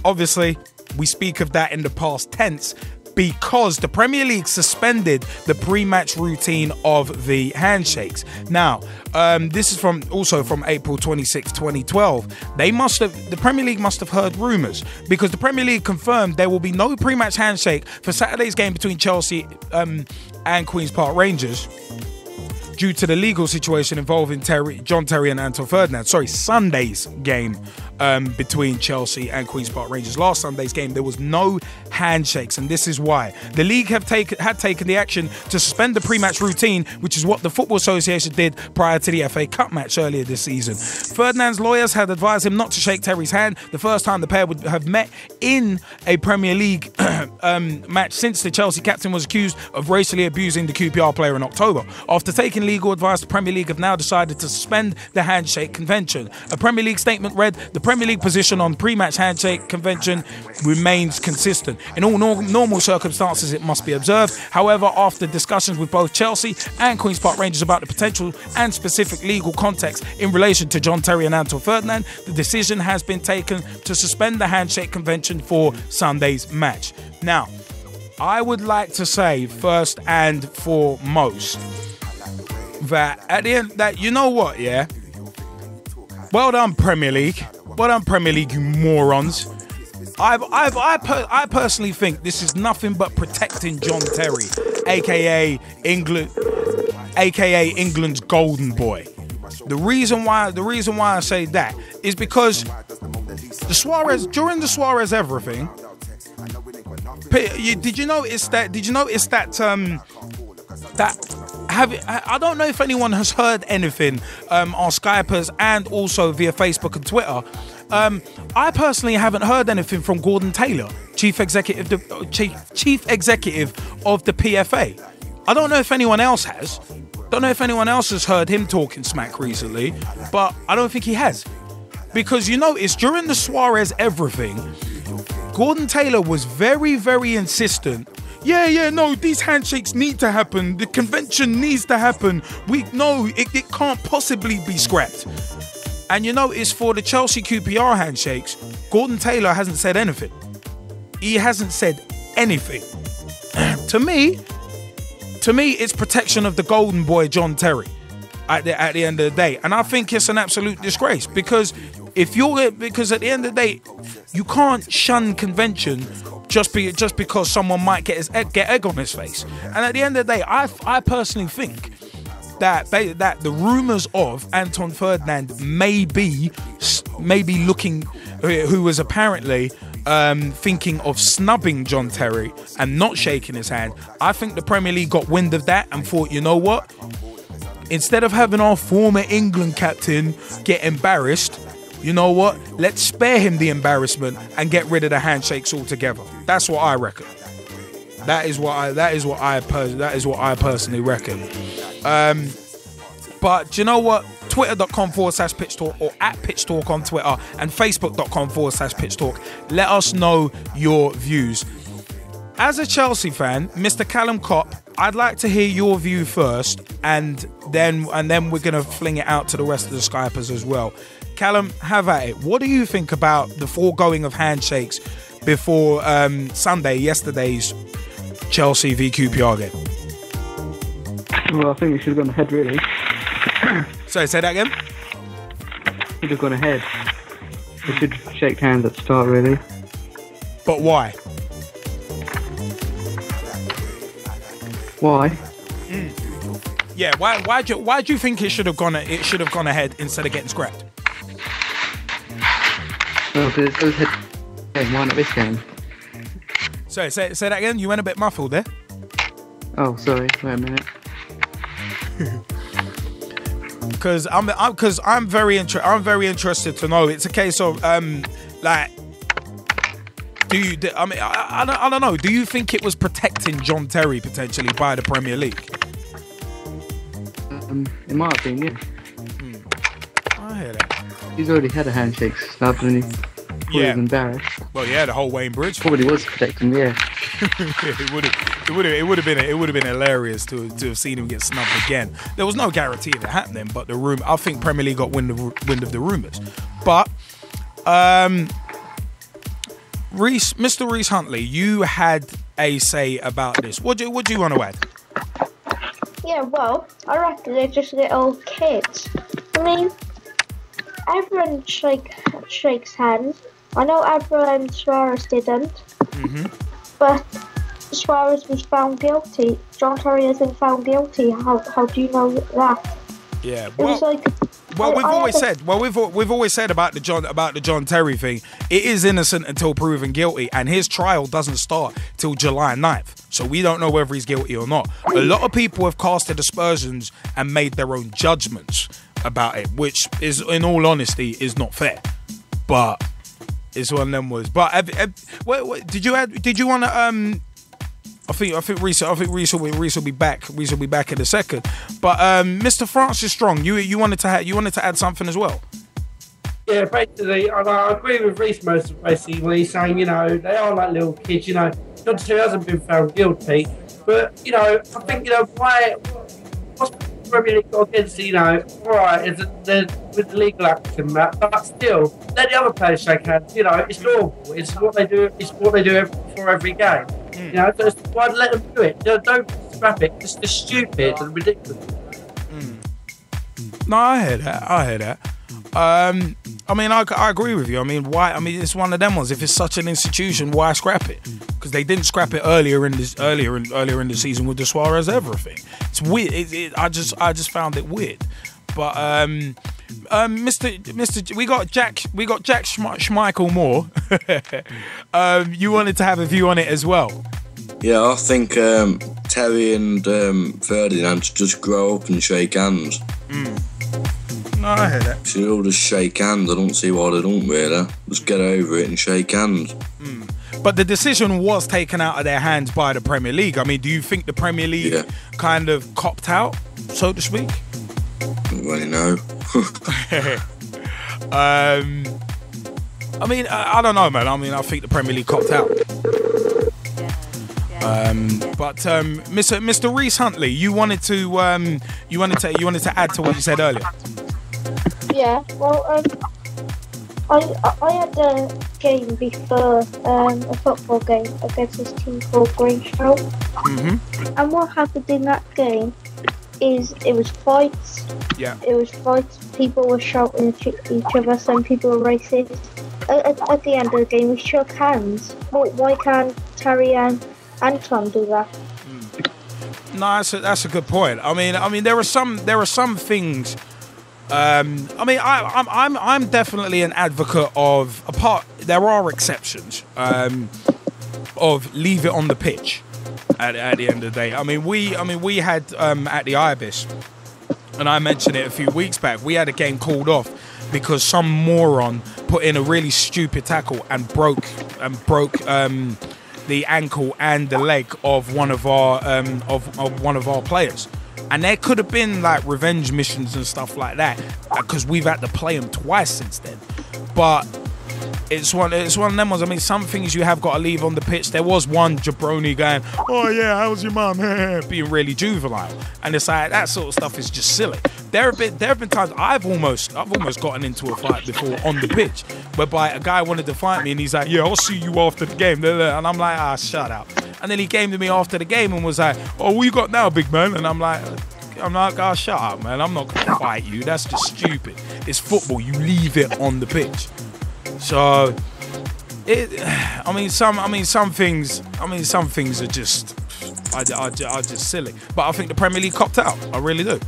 obviously, we speak of that in the past tense because the Premier League suspended the pre-match routine of the handshakes. Now, this is from April 26, 2012. The Premier League must have heard rumours because the Premier League confirmed there will be no pre-match handshake for Saturday's game between Chelsea and Queen's Park Rangers due to the legal situation involving John Terry and Anton Ferdinand. Sunday's game between Chelsea and Queen's Park Rangers. Last Sunday's game, there was no handshakes, and this is why. The league had taken the action to suspend the pre-match routine, which is what the Football Association did prior to the FA Cup match earlier this season. Ferdinand's lawyers had advised him not to shake Terry's hand, the first time the pair would have met in a Premier League match since the Chelsea captain was accused of racially abusing the QPR player in October. After taking legal advice, the Premier League have now decided to suspend the handshake convention. A Premier League statement read, "The Premier League position on pre-match handshake convention remains consistent. In all normal circumstances, it must be observed. However, after discussions with both Chelsea and Queen's Park Rangers about the potential and specific legal context in relation to John Terry and Anton Ferdinand, the decision has been taken to suspend the handshake convention for Sunday's match." Now, I would like to say first and foremost that at the end, that you know what, yeah? Well done, Premier League. Well done, Premier League, you morons. I personally think this is nothing but protecting John Terry, aka England's golden boy. The reason why I say that is because during the Suarez everything. Did you notice that? I don't know if anyone has heard anything on Skypers and also via Facebook and Twitter. I personally haven't heard anything from Gordon Taylor, chief executive of the PFA. I don't know if anyone else has. Don't know if anyone else has heard him talking smack recently, but I don't think he has. Because you notice during the Suarez everything, Gordon Taylor was very, very insistent. No, these handshakes need to happen. The convention needs to happen. It can't possibly be scrapped. And you notice for the Chelsea QPR handshakes, Gordon Taylor hasn't said anything. He hasn't said anything. To me, it's protection of the golden boy John Terry at the end of the day. And I think it's an absolute disgrace because because at the end of the day, you can't shun convention just because someone might get egg on his face. And at the end of the day, I personally think that the rumours of Anton Ferdinand may be looking, who was apparently thinking of snubbing John Terry and not shaking his hand. I think the Premier League got wind of that and thought, you know what? Instead of having our former England captain get embarrassed, you know what? Let's spare him the embarrassment and get rid of the handshakes altogether. That's what I reckon. That is what I personally reckon. But do you know what? Twitter.com/Pitch Talk or @Pitch Talk on Twitter and Facebook.com/Pitch Talk. Let us know your views. As a Chelsea fan, Mr. Callum Kopp, I'd like to hear your view first, and then we're gonna fling it out to the rest of the Skypers as well. Callum, have at it. What do you think about the foregoing of handshakes before yesterday's Chelsea v QPR game? Well, I think it should have gone ahead, really. Sorry, say that again? Should have gone ahead. They should shake hands at the start, really. But why? Why? Yeah, why do you think it should have gone ahead instead of getting scrapped? Well, because it was head. Why not this game? Sorry, say that again. You went a bit muffled there. Oh, sorry. Wait a minute. Because I'm very interested to know. It's a case of I don't know. Do you think it was protecting John Terry potentially by the Premier League? In my opinion, I hear that. He's already had a handshake snub and he was embarrassed. Well, yeah, the whole Wayne Bridge. Probably was protecting, yeah. It would have been hilarious to have seen him get snubbed again. There was no guarantee of it happening, but I think Premier League got wind of the rumours. But Mr. Rhys Huntley, you had a say about this. What do you want to add? Yeah, well, I reckon they're just little kids. I mean, everyone shakes hands. I know everyone Suarez didn't, but Suarez was found guilty. John Terry hasn't found guilty. How do you know that? Yeah, It was like. we've always said about the John Terry thing. It is innocent until proven guilty, and his trial doesn't start till July 9th. So we don't know whether he's guilty or not. A lot of people have casted aspersions and made their own judgments about it, which is, in all honesty, is not fair. But it's one of them words. But did you want to? I think Rhys will be back. Rhys will be back in a second. But Mr. Francis Strong, you wanted to add something as well. Yeah, basically, I agree with Rhys basically when he's saying, they are like little kids. John Terry hasn't been found guilty, but I think what's the Premier League got against all right, is with the legal action that, but still let the other players shake hands. It's normal. It's what they do. It's what they do before every game. Just why let them do it? Don't scrap it. It's just stupid and ridiculous. No, I hear that. I agree with you. Why? It's one of them ones. If it's such an institution, why scrap it? Because they didn't scrap it earlier in the season with the Suarez everything. It's weird. I just found it weird. But Mr. We got Jack Schmeichel Moore. You wanted to have a view on it as well. Yeah, I think Terry and Ferdinand should just grow up and shake hands. No, I hear that. Should all just shake hands. I don't see why they don't really. Just get over it and shake hands. But the decision was taken out of their hands by the Premier League. Do you think the Premier League kind of copped out, so to speak? Don't really know. I don't know, man. I think the Premier League copped out. But Mr. Rhys Huntley, you wanted to add to what you said earlier. Yeah, well, I had a game before, a football game against this team called Grangemouth. And what happened in that game is it was fights. Yeah. It was fights. People were shouting at each other. Some people were racist. At the end of the game, we shook hands. Why can't Terry and Anton do that? No, that's a good point. There are some things. I'm definitely an advocate of there are exceptions of leave it on the pitch at the end of the day. We had at the Ibis, and I mentioned it a few weeks back. We had a game called off because some moron put in a really stupid tackle and broke the ankle and the leg of one of our players. And there could have been like revenge missions and stuff like that because we've had to play them twice since then. But it's one of them ones. Some things you have got to leave on the pitch. There was one jabroni going, "Oh yeah, how's your mum?" being really juvenile, and it's like that sort of stuff is just silly. There have been times I've almost gotten into a fight before on the pitch, whereby a guy wanted to fight me and he's like, "Yeah, I'll see you after the game," and I'm like, shut up. And then he came to me after the game and was like, "Oh, what you got now, big man?" And I'm like, shut up, man. I'm not gonna fight you. That's just stupid. It's football. You leave it on the pitch. So, some things are just, are just silly. But I think the Premier League copped out. I really do.